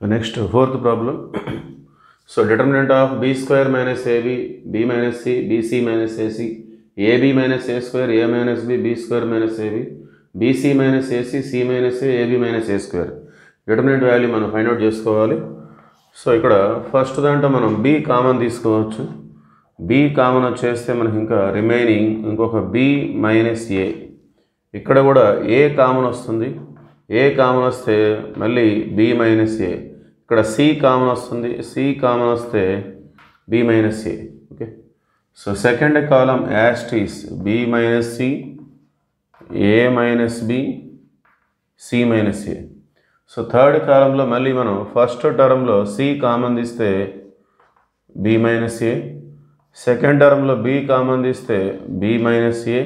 Next, fourth problem. So determinant of b square minus ab, b minus c, bc minus ac, ab minus a square, a minus b, b square minus ab, bc minus ac, c minus a, ab minus a square. Determinant value మనం find out చేసుకోవాలి. So ఇక్కడ first దాంట్లో మనం b common తీసుకోవచ్చు. b common వచ్చేస్తే మనకి ఇంకా remaining ఇంకొక b మైనస్ a. ఇక్కడ కూడా a కామన్ వస్తుంది. a కామన్ వస్తే మళ్ళీ b మైనస్ a. ఇక్కడ c కామన్ వస్తుంది. c కామన్ వస్తే b minus a. Okay. So second column యాస్టీస్ b minus c, a minus b, c minus a. So third కాలంలో మళ్ళీ మనం ఫస్ట్ టర్మ్లో c కామన్ తీస్తే b మైనస్ a, సెకండ్ టర్మ్లో b కామన్ తీస్తే b మైనస్ a,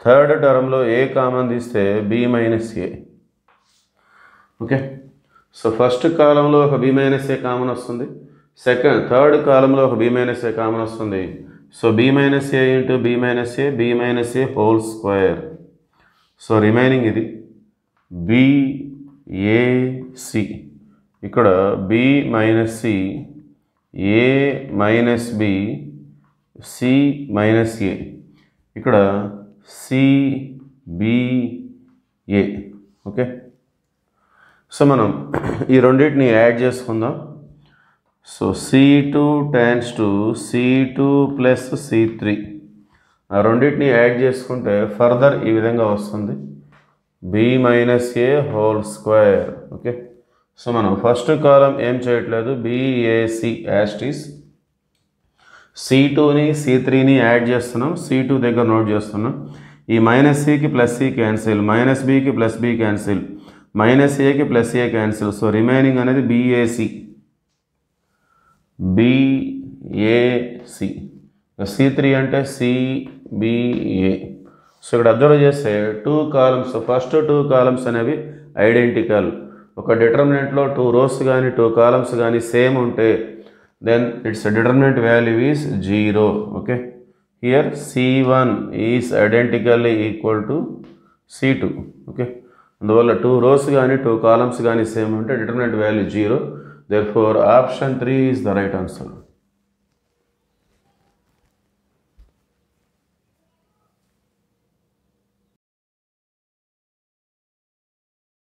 థర్డ్ టర్మ్లో a common తీస్తే b minus a. Okay. So first కాలంలో ఒక b మైనస్ a కామన్ వస్తుంది. థర్డ్ కాలంలో ఒక b మైనస్ a కామన్ వస్తుంది. So b minus a into b minus a, b minus a whole square. So remaining ఇది b a c. ఇక్కడ b minus c, a minus b, c minus a. ఇక్కడ c b a. Okay. So మనం ఈ రెండింటిని add చేసుకుందాం. So c2 times to c2 plus c3. ఆ రెండింటిని add చేసుకుంటే ఫర్దర్ ఈ విధంగా వస్తుంది b minus a whole square. Okay. So మనం ఫస్ట్ కాలం ఏం చేయట్లేదు, BAC యాస్టీస్ c2ని c3ని యాడ్ చేస్తున్నాం. c2 దగ్గర నోట్ చేస్తున్నాం. ఈ మైనస్ సికి ప్లస్ సి క్యాన్సిల్, మైనస్ బికి ప్లస్ బి క్యాన్సిల్, మైనస్ ఏకి plus A cancel. So remaining అనేది BAC. c3 అంటే CBA. సో ఇక్కడ అబ్జర్వ్ చేస్తే two columns, first two columns అనేవి ఐడెంటికల్. ఒక డిటర్మినెంట్లో 2 rows కానీ 2 columns కానీ సేమ్ ఉంటే then it's determinant value is 0. Okay. Here C1 is identically equal to C2. Okay. అందువల్ల 2 rows కానీ 2 columns కానీ సేమ్ ఉంటే determinant value 0. Therefore, option 3 is the right answer.